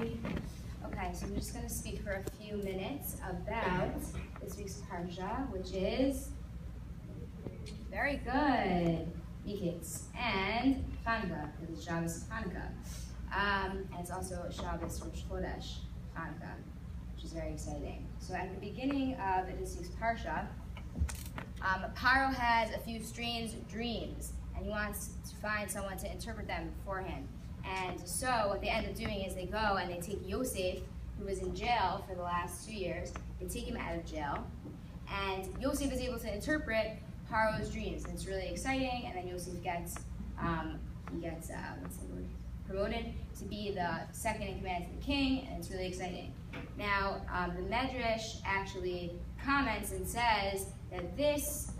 Okay, so I'm just going to speak for a few minutes about this week's parsha, which is very good, Miketz, and Hanukkah, because it's Shabbos of Hanukkah. And it's also Shabbos Rosh Chodesh Hanukkah, which is very exciting. So at the beginning of this week's parsha, Paro has a few strange dreams, and he wants to find someone to interpret them for him. And so what they end up doing is they go and they take Yosef, who was in jail for the last 2 years, they take him out of jail, and Yosef is able to interpret Paro's dreams, and it's really exciting. And then Yosef gets promoted to be the second in command to the king, and it's really exciting. Now, the Medrash actually comments and says that this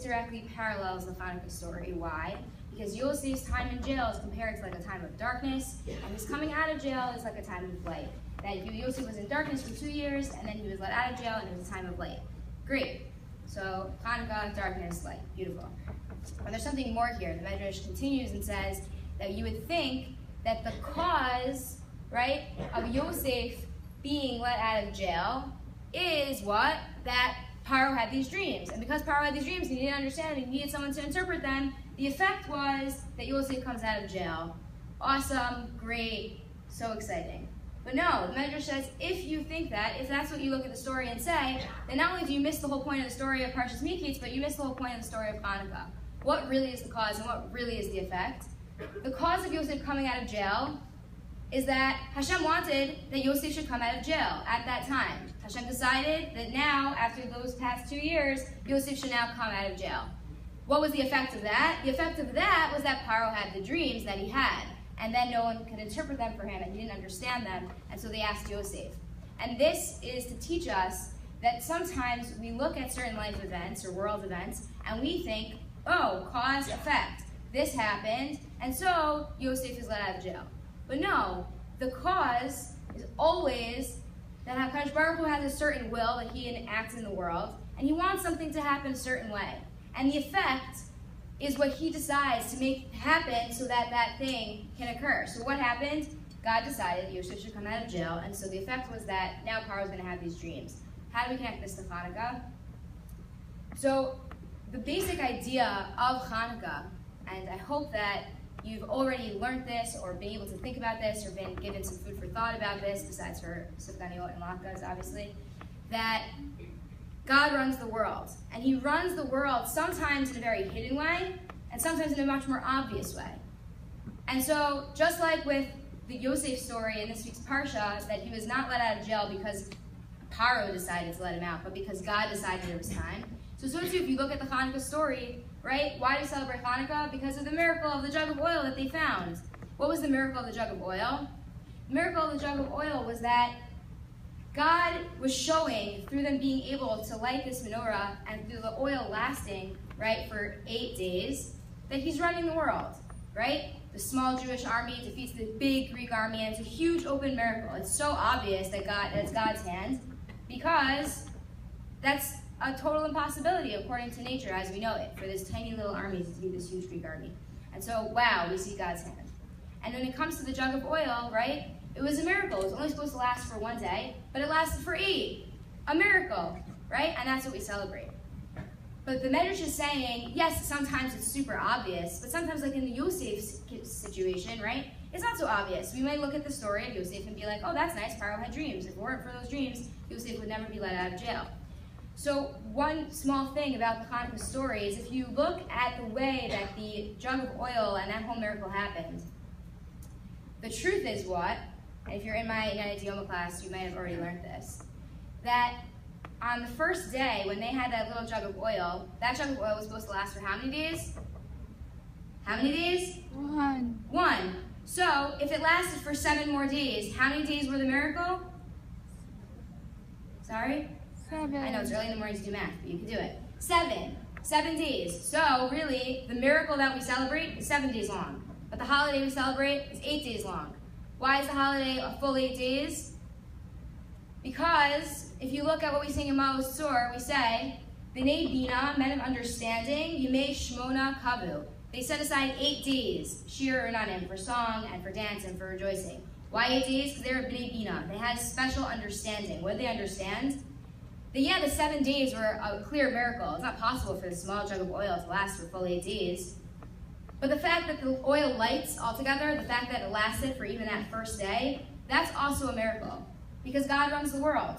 directly parallels the Hanukkah story. Why? Because Yosef's time in jail is compared to like a time of darkness, and his coming out of jail is like a time of light. That Yosef was in darkness for 2 years, and then he was let out of jail, and it was a time of light. Great. So Hanukkah, darkness, light. Beautiful. But there's something more here. The Medrash continues and says that you would think that the cause, right, of Yosef being let out of jail is what? That Paro had these dreams. And because Paro had these dreams, he didn't understand and he needed someone to interpret them. The effect was that Yosef comes out of jail. Awesome, great, so exciting. But no, the Medrash says if you think that, if that's what you look at the story and say, then not only do you miss the whole point of the story of Parshas Miketz, but you miss the whole point of the story of Hanukkah. What really is the cause and what really is the effect? The cause of Yosef coming out of jail is that Hashem wanted that Yosef should come out of jail at that time. Hashem decided that now, after those past 2 years, Yosef should now come out of jail. What was the effect of that? The effect of that was that Paro had the dreams that he had, and then no one could interpret them for him, and he didn't understand them, and so they asked Yosef. And this is to teach us that sometimes we look at certain life events or world events, and we think, oh, cause, effect. This happened, and so Yosef is let out of jail. But no, the cause is always that HaKadosh Baruch Hu has a certain will that he enacts in the world, and he wants something to happen a certain way. And the effect is what he decides to make happen so that that thing can occur. So what happened? God decided that Yosef should come out of jail, and so the effect was that now Paro is going to have these dreams. How do we connect this to Hanukkah? So the basic idea of Hanukkah, and I hope that you've already learned this or been able to think about this or been given some food for thought about this, besides for Sifganiot and Latkes, obviously, that God runs the world. And he runs the world sometimes in a very hidden way and sometimes in a much more obvious way. And so just like with the Yosef story in this week's Parsha, that he was not let out of jail because Paro decided to let him out, but because God decided it was time. So too, if you look at the Hanukkah story, right? Why do we celebrate Hanukkah? Because of the miracle of the jug of oil that they found. What was the miracle of the jug of oil? The miracle of the jug of oil was that God was showing, through them being able to light this menorah and through the oil lasting, right, for 8 days, that he's running the world, right? The small Jewish army defeats the big Greek army, and it's a huge open miracle. It's so obvious that it's God's hand, because that's a total impossibility according to nature as we know it, for this tiny little army to defeat this huge Greek army. And so, wow, we see God's hand. And when it comes to the jug of oil, right, it was a miracle. It was only supposed to last for 1 day, but it lasted for 8. A miracle, right? And that's what we celebrate. But the Medrash is saying, yes, sometimes it's super obvious, but sometimes, like in the Yosef situation, right, it's not so obvious. We might look at the story of Yosef and be like, oh, that's nice, Paro had dreams. If it weren't for those dreams, Yosef would never be let out of jail. So one small thing about the Hanukkah story is if you look at the way that the jug of oil and that whole miracle happened, the truth is what, and if you're in my United Yoma class, you might have already learned this, that on the first day when they had that little jug of oil, that jug of oil was supposed to last for how many days? How many days? 1. 1. So if it lasted for 7 more days, how many days were the miracle? Sorry? 7. I know it's early in the morning to do math, but you can do it. 7. 7 days. So really, the miracle that we celebrate is 7 days long. But the holiday we celebrate is 8 days long. Why is the holiday a full 8 days? Because if you look at what we sing in Maos Tzur, we say, B'nai Bina, men of understanding, Yimei Shmona Kavu. They set aside 8 days, Shir Unanim, for song and for dance and for rejoicing. Why 8 days? Because they were Bnei Bina. They had special understanding. What did they understand? That the 7 days were a clear miracle. It's not possible for this small jug of oil to last for full 8 days. But the fact that the oil lights altogether, the fact that it lasted for even that first day, that's also a miracle. Because God runs the world.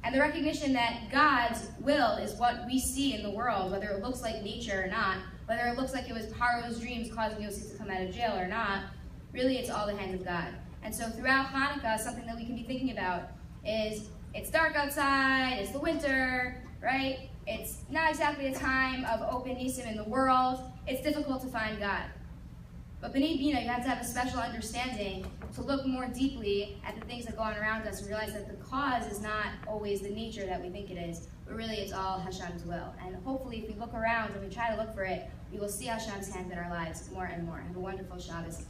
And the recognition that God's will is what we see in the world, whether it looks like nature or not, whether it looks like it was Paro's dreams causing Yosef to come out of jail or not, really it's all the hands of God. And so throughout Hanukkah, something that we can be thinking about is it's dark outside, it's the winter, right? It's not exactly a time of open nisim in the world. It's difficult to find God. But B'nai Bina, you have to have a special understanding to look more deeply at the things that go on around us and realize that the cause is not always the nature that we think it is, but really it's all Hashem's will. And hopefully if we look around and we try to look for it, we will see Hashem's hand in our lives more and more. Have a wonderful Shabbos.